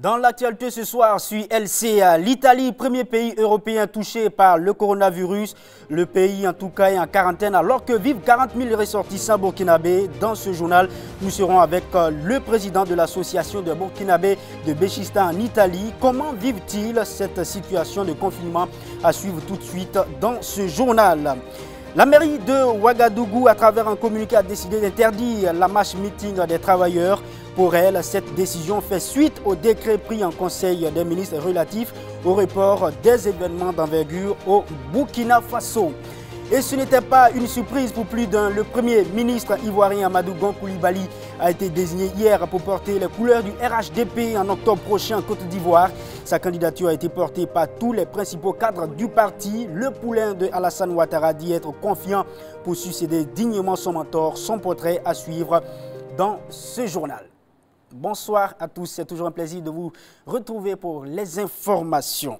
Dans l'actualité ce soir sur LCA, l'Italie, premier pays européen touché par le coronavirus. Le pays en tout cas est en quarantaine alors que vivent 40 000 ressortissants burkinabés. Dans ce journal, nous serons avec le président de l'association de Burkinabés de Béchista en Italie. Comment vivent-ils cette situation de confinement? À suivre tout de suite dans ce journal. La mairie de Ouagadougou, à travers un communiqué, a décidé d'interdire la marche meeting des travailleurs. Pour elle, cette décision fait suite au décret pris en Conseil des ministres relatif au report des événements d'envergure au Burkina Faso. Et ce n'était pas une surprise pour plus d'un. Le premier ministre ivoirien Amadou Gon Coulibaly a été désigné hier pour porter les couleurs du RHDP en octobre prochain en Côte d'Ivoire. Sa candidature a été portée par tous les principaux cadres du parti. Le poulain de Alassane Ouattara dit être confiant pour succéder dignement son mentor. Son portrait à suivre dans ce journal. Bonsoir à tous, c'est toujours un plaisir de vous retrouver pour les informations.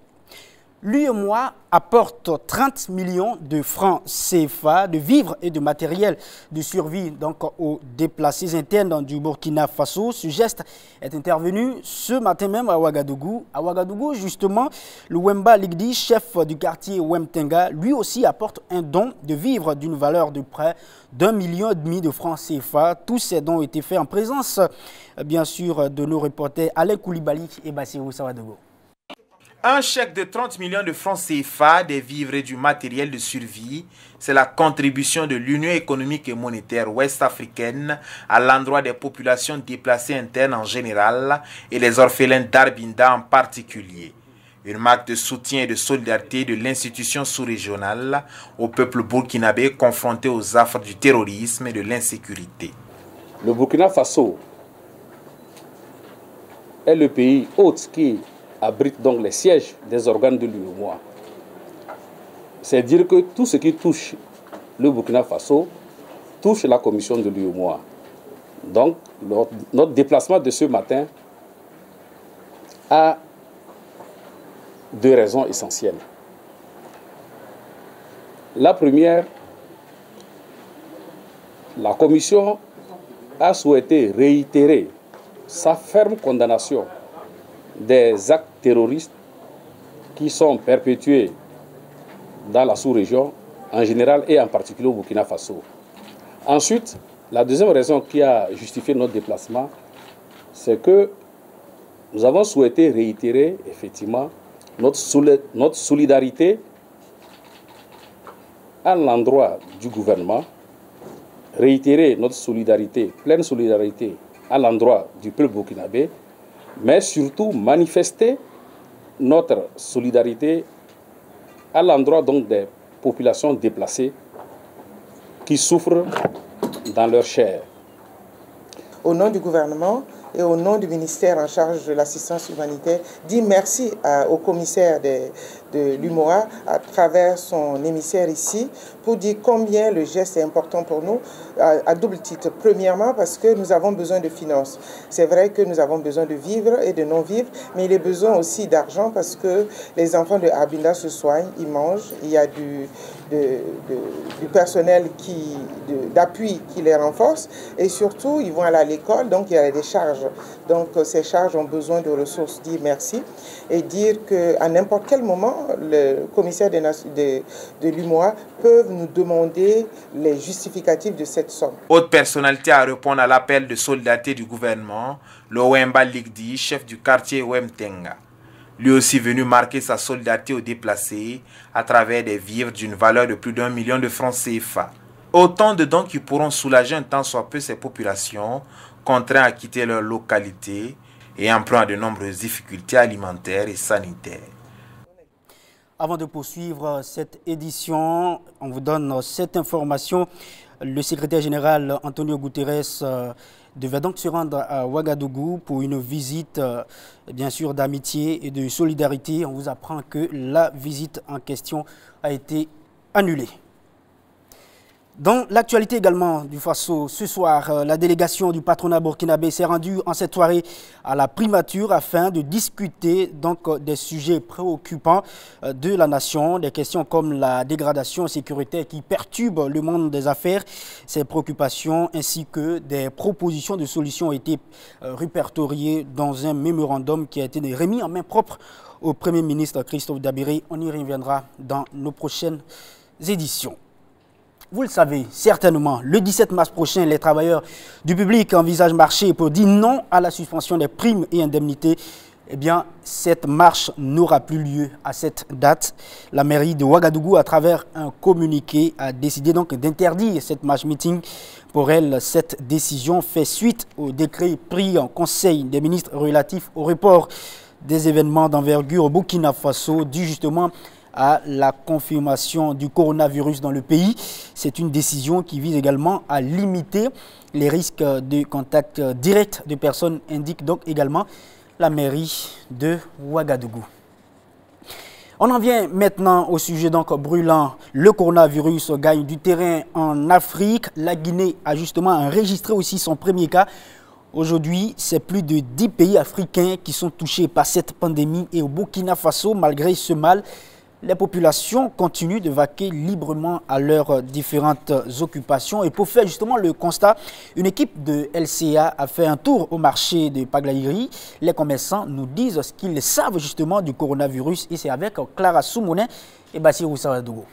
L'UEMOA apporte 30 millions de francs CFA de vivres et de matériel de survie donc, aux déplacés internes du Burkina Faso. Ce geste est intervenu ce matin même à Ouagadougou. À Ouagadougou, justement, le Wemba Ligdi, chef du quartier Wemtenga, lui aussi apporte un don de vivres d'une valeur de près d'1,5 million de francs CFA. Tous ces dons ont été faits en présence, bien sûr, de nos reporters Alain Coulibaly et Bassirou Sawadogo. Un chèque de 30 millions de francs CFA, des vivres et du matériel de survie, c'est la contribution de l'Union économique et monétaire ouest-africaine à l'endroit des populations déplacées internes en général et les orphelins d'Arbinda en particulier. Une marque de soutien et de solidarité de l'institution sous-régionale au peuple burkinabé confronté aux affres du terrorisme et de l'insécurité. Le Burkina Faso est le pays hôte qui abrite donc les sièges des organes de l'UEMOA. C'est dire que tout ce qui touche le Burkina Faso touche la commission de l'UEMOA. Donc, notre déplacement de ce matin a deux raisons essentielles. La première, la commission a souhaité réitérer sa ferme condamnation des actes terroristes qui sont perpétués dans la sous-région en général et en particulier au Burkina Faso. Ensuite, la deuxième raison qui a justifié notre déplacement, c'est que nous avons souhaité réitérer effectivement notre solidarité à l'endroit du gouvernement, réitérer notre solidarité, pleine solidarité à l'endroit du peuple burkinabé, mais surtout manifester notre solidarité à l'endroit donc des populations déplacées qui souffrent dans leur chair. Au nom du gouvernement et au nom du ministère en charge de l'assistance humanitaire, dit merci au commissaire de l'UMOA à travers son émissaire ici pour dire combien le geste est important pour nous à double titre. Premièrement parce que nous avons besoin de finances. C'est vrai que nous avons besoin de vivres et de non-vivres, mais il est besoin aussi d'argent parce que les enfants de Arbinda se soignent, ils mangent, il y a du personnel d'appui qui les renforce et surtout ils vont aller à l'école, donc il y a des charges. Donc ces charges ont besoin de ressources. Dire merci et dire qu'à n'importe quel moment, le commissaire de l'UMOA peuvent nous demander les justificatifs de cette somme. Autre personnalité à répondre à l'appel de solidarité du gouvernement, le Wemba Ligdi, chef du quartier Wemtenga. Lui aussi venu marquer sa solidarité aux déplacés à travers des vivres d'une valeur de plus d'1 million de francs CFA. Autant de dons qui pourront soulager un tant soit peu ces populations contraintes à quitter leur localité et en proie à de nombreuses difficultés alimentaires et sanitaires. Avant de poursuivre cette édition, on vous donne cette information. Le secrétaire général Antonio Guterres devait donc se rendre à Ouagadougou pour une visite, bien sûr, d'amitié et de solidarité. On vous apprend que la visite en question a été annulée. Dans l'actualité également du Faso, ce soir, la délégation du patronat burkinabé s'est rendue en cette soirée à la primature afin de discuter donc des sujets préoccupants de la nation, des questions comme la dégradation sécuritaire qui perturbe le monde des affaires. Ces préoccupations ainsi que des propositions de solutions ont été répertoriées dans un mémorandum qui a été remis en main propre au Premier ministre Christophe Dabiri. On y reviendra dans nos prochaines éditions. Vous le savez certainement, le 17 mars prochain, les travailleurs du public envisagent marcher pour dire non à la suspension des primes et indemnités. Eh bien, cette marche n'aura plus lieu à cette date. La mairie de Ouagadougou, à travers un communiqué, a décidé donc d'interdire cette marche meeting. Pour elle, cette décision fait suite au décret pris en Conseil des ministres relatif au report des événements d'envergure au Burkina Faso, dû justement à la confirmation du coronavirus dans le pays. C'est une décision qui vise également à limiter les risques de contact direct de personnes, indique donc également la mairie de Ouagadougou. On en vient maintenant au sujet donc brûlant. Le coronavirus gagne du terrain en Afrique. La Guinée a justement enregistré aussi son premier cas. Aujourd'hui, c'est plus de 10 pays africains qui sont touchés par cette pandémie et au Burkina Faso, malgré ce mal, les populations continuent de vaquer librement à leurs différentes occupations. Et pour faire justement le constat, une équipe de LCA a fait un tour au marché de Paglaïri. Les commerçants nous disent ce qu'ils savent justement du coronavirus. Et c'est avec Clara Soumounen et Bassirou Saradougou.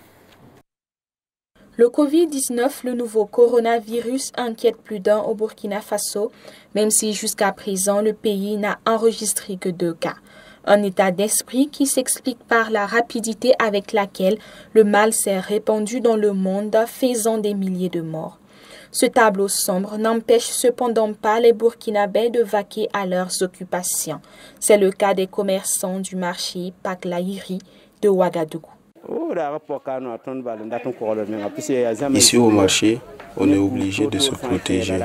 Le Covid-19, le nouveau coronavirus, inquiète plus d'un au Burkina Faso, même si jusqu'à présent le pays n'a enregistré que 2 cas. Un état d'esprit qui s'explique par la rapidité avec laquelle le mal s'est répandu dans le monde, faisant des milliers de morts. Ce tableau sombre n'empêche cependant pas les Burkinabés de vaquer à leurs occupations. C'est le cas des commerçants du marché Paglaïri de Ouagadougou. Ici au marché, on est obligé de se protéger.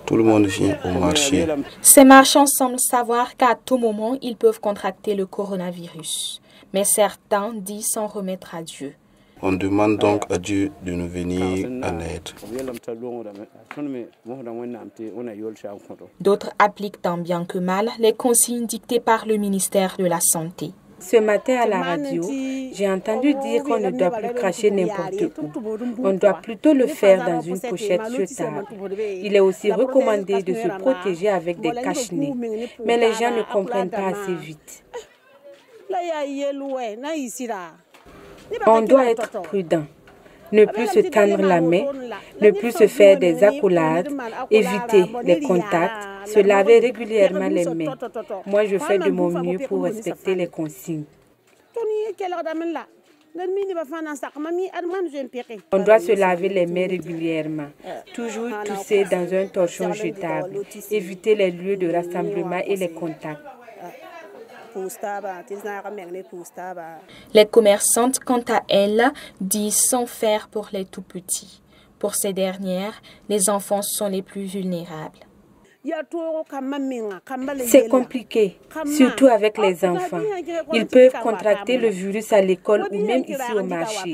Tout le monde vient au marché. Ces marchands semblent savoir qu'à tout moment, ils peuvent contracter le coronavirus. Mais certains disent s'en remettre à Dieu. On demande donc à Dieu de nous venir en aide. D'autres appliquent tant bien que mal les consignes dictées par le ministère de la Santé. Ce matin à la radio, j'ai entendu dire qu'on ne doit plus cracher n'importe où. On doit plutôt le faire dans une pochette jetable. Il est aussi recommandé de se protéger avec des cache-nez. Mais les gens ne comprennent pas assez vite. On doit être prudent. Ne plus se tendre la main, ne plus se faire des accolades, éviter les contacts, se laver régulièrement les mains. Moi, je fais de mon mieux pour respecter les consignes. On doit se laver les mains régulièrement, toujours tousser dans un torchon jetable, éviter les lieux de rassemblement et les contacts. Les commerçantes, quant à elles, disent sans faire pour les tout-petits. Pour ces dernières, les enfants sont les plus vulnérables. C'est compliqué, surtout avec les enfants. Ils peuvent contracter le virus à l'école ou même ici au marché.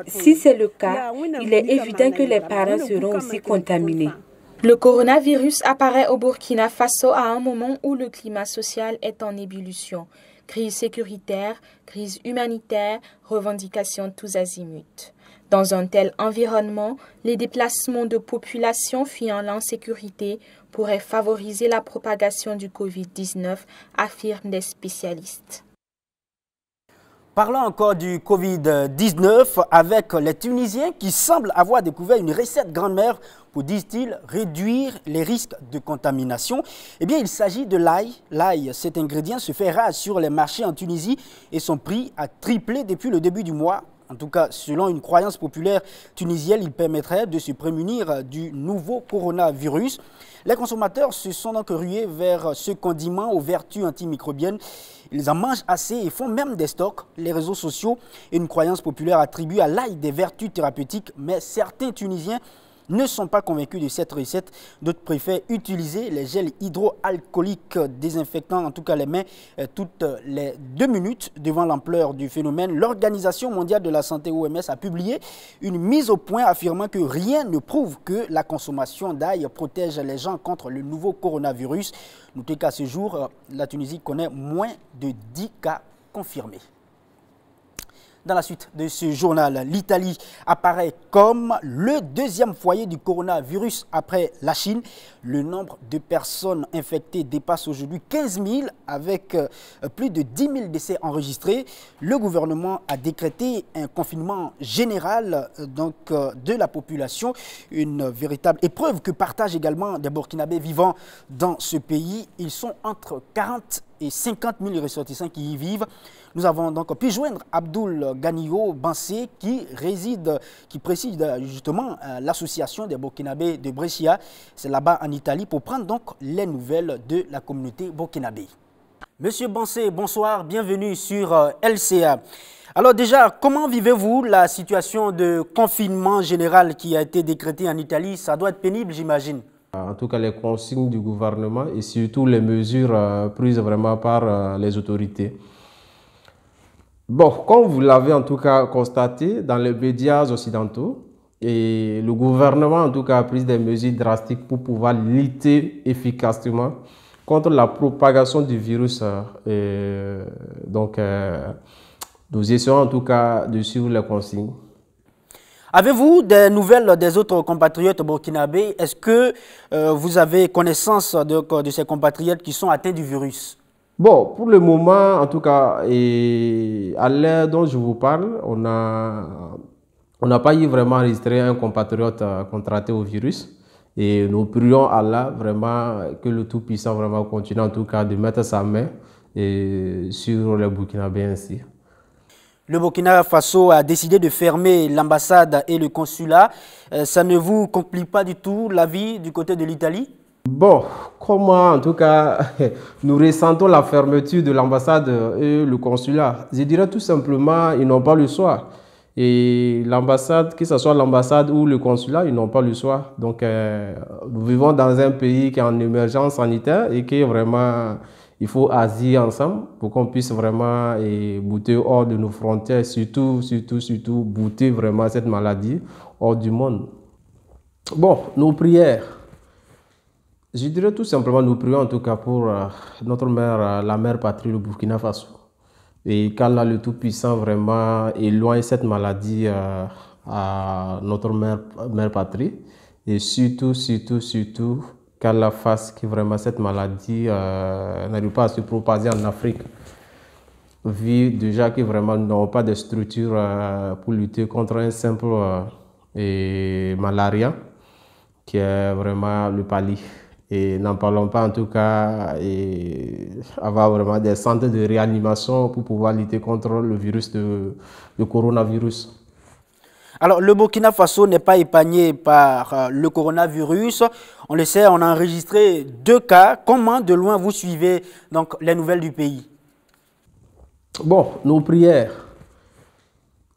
Si c'est le cas, il est évident que les parents seront aussi contaminés. Le coronavirus apparaît au Burkina Faso à un moment où le climat social est en ébullition. Crise sécuritaire, crise humanitaire, revendications tous azimuts. Dans un tel environnement, les déplacements de populations fuyant l'insécurité pourraient favoriser la propagation du Covid-19, affirment des spécialistes. Parlons encore du Covid-19 avec les Tunisiens qui semblent avoir découvert une recette grand-mère pour, disent-ils, réduire les risques de contamination. Eh bien, il s'agit de l'ail. L'ail, cet ingrédient se fait rare sur les marchés en Tunisie et son prix a triplé depuis le début du mois. En tout cas, selon une croyance populaire tunisienne, il permettrait de se prémunir du nouveau coronavirus. Les consommateurs se sont donc rués vers ce condiment aux vertus antimicrobiennes. Ils en mangent assez et font même des stocks. Les réseaux sociaux et une croyance populaire attribuent à l'ail des vertus thérapeutiques, mais certains Tunisiens ne sont pas convaincus de cette recette. D'autres préfèrent utiliser les gels hydroalcooliques désinfectants, en tout cas les mains, toutes les 2 minutes. Devant l'ampleur du phénomène, l'Organisation mondiale de la santé OMS a publié une mise au point affirmant que rien ne prouve que la consommation d'ail protège les gens contre le nouveau coronavirus. Notez qu'à ce jour, la Tunisie connaît moins de 10 cas confirmés. Dans la suite de ce journal, l'Italie apparaît comme le 2e foyer du coronavirus après la Chine. Le nombre de personnes infectées dépasse aujourd'hui 15 000 avec plus de 10 000 décès enregistrés. Le gouvernement a décrété un confinement général de la population, une véritable épreuve que partagent également des Burkinabés vivant dans ce pays. Ils sont entre 40 et 50 000 ressortissants qui y vivent. Nous avons donc pu joindre Abdoul Ganio Bansé qui préside justement l'association des Burkinabés de Brescia. C'est là-bas en Italie pour prendre donc les nouvelles de la communauté burkinabé. Monsieur Bansé, bonsoir, bienvenue sur LCA. Alors déjà, comment vivez-vous la situation de confinement général qui a été décrétée en Italie? Ça doit être pénible, j'imagine. En tout cas, les consignes du gouvernement et surtout les mesures prises vraiment par les autorités. Bon, comme vous l'avez en tout cas constaté dans les médias occidentaux, et le gouvernement en tout cas a pris des mesures drastiques pour pouvoir lutter efficacement contre la propagation du virus. Nous essayons en tout cas de suivre les consignes. Avez-vous des nouvelles des autres compatriotes burkinabés? Est-ce que vous avez connaissance de ces compatriotes qui sont atteints du virus? Bon, pour le moment, en tout cas, et à l'heure dont je vous parle, on n'a pas eu vraiment enregistré un compatriote contracté au virus. Et nous prions Allah vraiment que le Tout-Puissant vraiment continue en tout cas de mettre sa main sur les Burkinabés ainsi. Le Burkina Faso a décidé de fermer l'ambassade et le consulat. Ça ne vous complique pas du tout la vie du côté de l'Italie? Bon, comment en tout cas nous ressentons la fermeture de l'ambassade et le consulat? Je dirais tout simplement, ils n'ont pas le choix. Et l'ambassade, que ce soit l'ambassade ou le consulat, ils n'ont pas le choix. Donc, nous vivons dans un pays qui est en émergence sanitaire et qui est vraiment, il faut agir ensemble pour qu'on puisse vraiment bouter hors de nos frontières, surtout bouter vraiment cette maladie hors du monde. Bon, nos prières. Je dirais tout simplement, nous prions en tout cas pour notre mère, la mère patrie, le Burkina Faso. Et qu'Allah le Tout-Puissant vraiment éloigne cette maladie à notre mère patrie. Et surtout, qu'Allah fasse que vraiment cette maladie n'arrive pas à se propager en Afrique. Vu déjà que vraiment nous n'avons pas de structure pour lutter contre un simple malaria, qui est vraiment le pali. Et n'en parlons pas en tout cas, et avoir vraiment des centres de réanimation pour pouvoir lutter contre le virus de coronavirus. Alors, le Burkina Faso n'est pas épargné par le coronavirus. On le sait, on a enregistré 2 cas. Comment de loin vous suivez donc les nouvelles du pays? Bon, nos prières.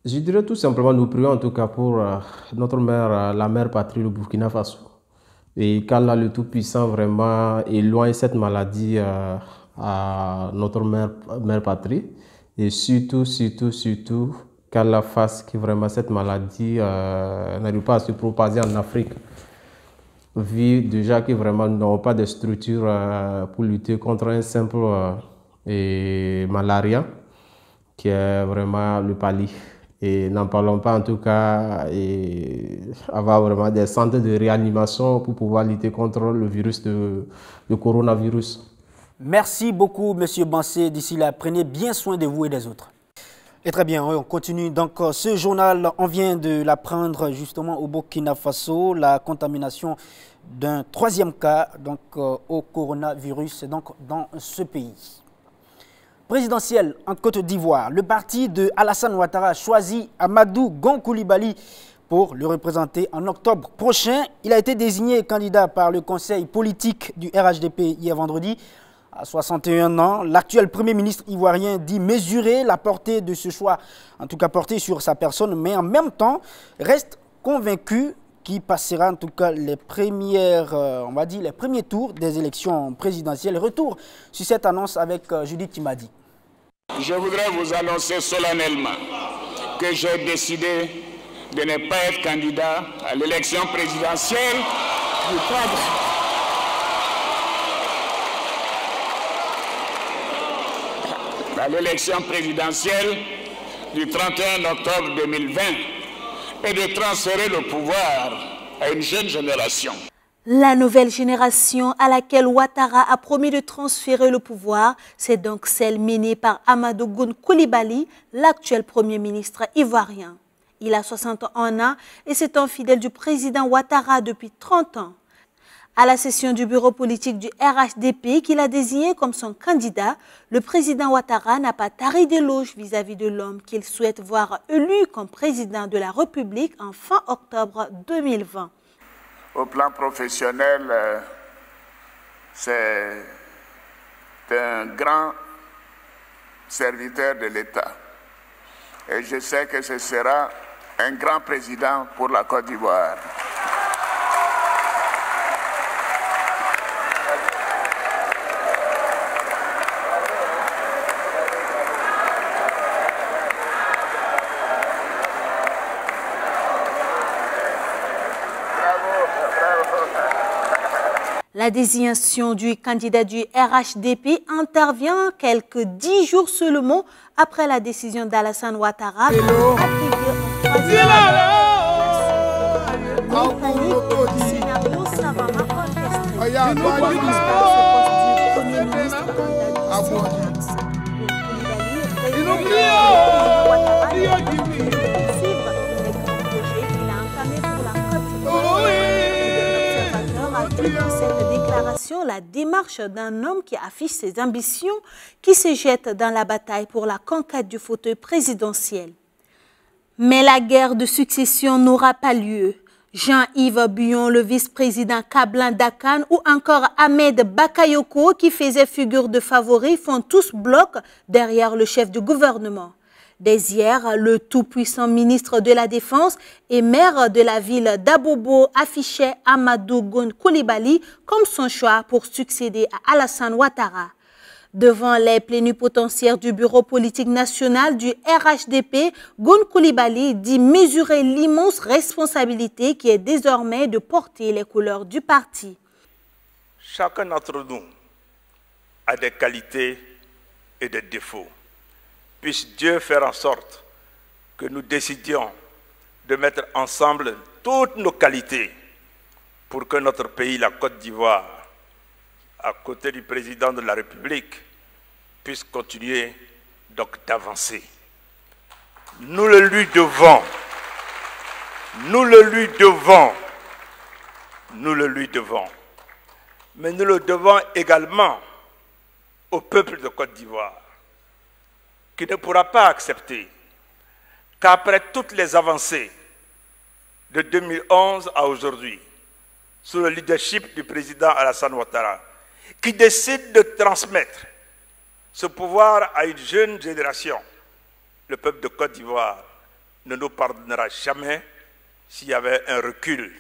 Je dirais tout simplement, nous prions en tout cas pour notre mère, la mère patrie, le Burkina Faso. Et qu'Allah le Tout-Puissant vraiment éloigne cette maladie à notre mère patrie. Et surtout, qu'Allah fasse que vraiment cette maladie n'arrive pas à se propager en Afrique. Vu déjà que vraiment nous n'avons pas de structure pour lutter contre un simple malaria, qui est vraiment le pali. Et n'en parlons pas en tout cas, et avoir vraiment des centres de réanimation pour pouvoir lutter contre le virus de coronavirus. Merci beaucoup, Monsieur Bansé. D'ici là, prenez bien soin de vous et des autres. Et très bien, on continue. Donc, ce journal, on vient de l'apprendre justement au Burkina Faso, la contamination d'un 3e cas donc, au coronavirus donc, dans ce pays. Présidentielle en Côte d'Ivoire, le parti de Alassane Ouattara a choisi Amadou Gon Coulibaly pour le représenter en octobre prochain. Il a été désigné candidat par le conseil politique du RHDP hier vendredi. À 61 ans, l'actuel Premier ministre ivoirien dit mesurer la portée de ce choix, en tout cas portée sur sa personne, mais en même temps reste convaincu qui passera en tout cas les premières, on va dire les premiers tours des élections présidentielles. Retour sur cette annonce avec Judith Timadi. Je voudrais vous annoncer solennellement que j'ai décidé de ne pas être candidat à l'élection présidentielle du 30. À l'élection présidentielle du 31 octobre 2020 et de transférer le pouvoir à une jeune génération. La nouvelle génération à laquelle Ouattara a promis de transférer le pouvoir, c'est donc celle menée par Amadou Goun Coulibaly, l'actuel Premier ministre ivoirien. Il a 61 ans et c'est un fidèle du président Ouattara depuis 30 ans. À la session du bureau politique du RHDP qu'il a désigné comme son candidat, le président Ouattara n'a pas tari d'éloges vis-à-vis de l'homme qu'il souhaite voir élu comme président de la République en fin octobre 2020. Au plan professionnel, c'est un grand serviteur de l'État. Et je sais que ce sera un grand président pour la Côte d'Ivoire. La désignation du candidat du RHDP intervient quelques 10 jours seulement après la décision d'Alassane Ouattara cette déclaration la démarche d'un homme qui affiche ses ambitions, qui se jette dans la bataille pour la conquête du fauteuil présidentiel. Mais la guerre de succession n'aura pas lieu. Jean-Yves Buyon, le vice-président Kablin Dakan ou encore Ahmed Bakayoko, qui faisait figure de favori, font tous bloc derrière le chef du gouvernement. Dès hier, le tout-puissant ministre de la Défense et maire de la ville d'Abobo affichait Amadou Goun Coulibaly comme son choix pour succéder à Alassane Ouattara. Devant les plénipotentiaires du bureau politique national du RHDP, Goun Coulibaly dit mesurer l'immense responsabilité qui est désormais de porter les couleurs du parti. Chacun d'entre nous a des qualités et des défauts. Puisse Dieu faire en sorte que nous décidions de mettre ensemble toutes nos qualités pour que notre pays, la Côte d'Ivoire, à côté du président de la République, puisse continuer donc d'avancer. Nous le lui devons. Nous le lui devons. Nous le lui devons. Mais nous le devons également au peuple de Côte d'Ivoire, qui ne pourra pas accepter qu'après toutes les avancées de 2011 à aujourd'hui, sous le leadership du président Alassane Ouattara, qui décide de transmettre ce pouvoir à une jeune génération, le peuple de Côte d'Ivoire ne nous pardonnera jamais s'il y avait un recul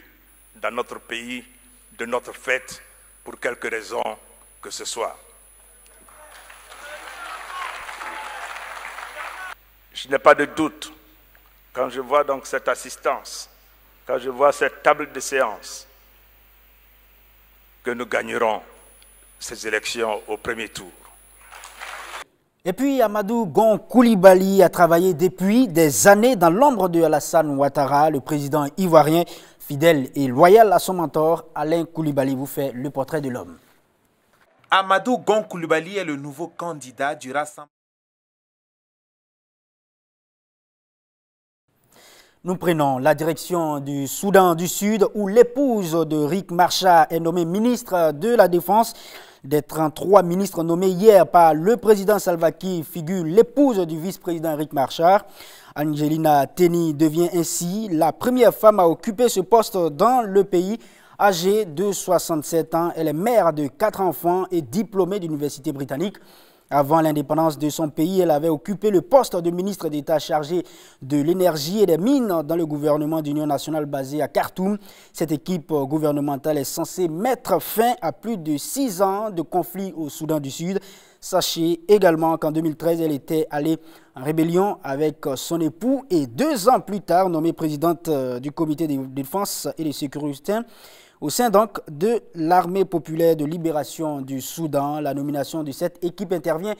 dans notre pays, de notre fête, pour quelque raison que ce soit. Je n'ai pas de doute, quand je vois donc cette assistance, quand je vois cette table de séance, que nous gagnerons ces élections au premier tour. Et puis Amadou Goun Coulibaly a travaillé depuis des années dans l'ombre de Alassane Ouattara, le président ivoirien, fidèle et loyal à son mentor. Alain Coulibaly vous fait le portrait de l'homme. Amadou Goun Coulibaly est le nouveau candidat du Rassemblement. Nous prenons la direction du Soudan du Sud où l'épouse de Riek Machar est nommée ministre de la Défense. Des 33 ministres nommés hier par le président Salva Kiir figure l'épouse du vice-président Riek Machar. Angelina Teny devient ainsi la première femme à occuper ce poste dans le pays. Âgée de 67 ans, elle est mère de 4 enfants et diplômée d'université britannique. Avant l'indépendance de son pays, elle avait occupé le poste de ministre d'État chargé de l'énergie et des mines dans le gouvernement d'union nationale basé à Khartoum. Cette équipe gouvernementale est censée mettre fin à plus de 6 ans de conflit au Soudan du Sud. Sachez également qu'en 2013, elle était allée en rébellion avec son époux et 2 ans plus tard, nommée présidente du comité de défense et de sécurité au sein donc de l'armée populaire de libération du Soudan. La nomination de cette équipe intervient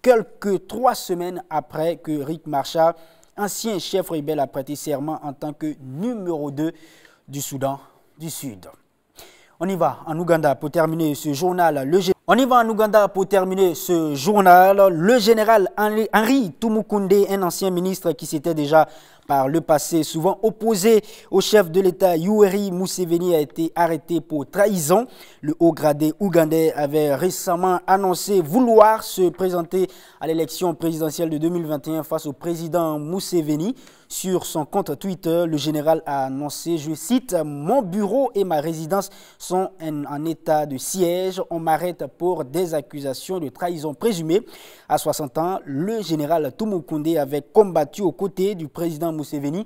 quelques 3 semaines après que Riek Machar, ancien chef rebelle, a prêté serment en tant que numéro 2 du Soudan du Sud. On y va en Ouganda pour terminer ce journal. Le général Henry Tumukunde, un ancien ministre qui s'était déjà par le passé souvent opposé au chef de l'État Yoweri Museveni, a été arrêté pour trahison. Le haut gradé ougandais avait récemment annoncé vouloir se présenter à l'élection présidentielle de 2021 face au président Museveni. Sur son compte Twitter, le général a annoncé, je cite, « Mon bureau et ma résidence sont en état de siège. On m'arrête pour des accusations de trahison présumée. » À 60 ans, le général Tumukunde avait combattu aux côtés du président Museveni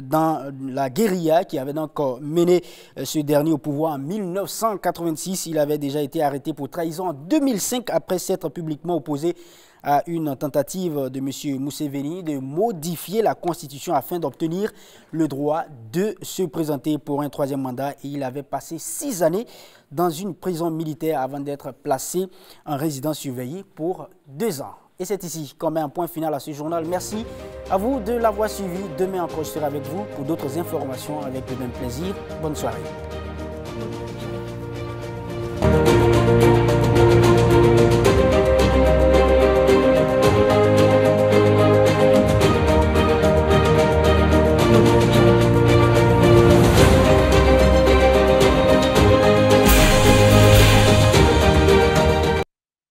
dans la guérilla qui avait donc mené ce dernier au pouvoir en 1986. Il avait déjà été arrêté pour trahison en 2005 après s'être publiquement opposé à une tentative de M. Museveni de modifier la Constitution afin d'obtenir le droit de se présenter pour un 3e mandat. Et il avait passé 6 années dans une prison militaire avant d'être placé en résidence surveillée pour 2 ans. Et c'est ici qu'on met un point final à ce journal. Merci à vous de l'avoir suivi. Demain encore, je serai avec vous pour d'autres informations avec le même plaisir. Bonne soirée.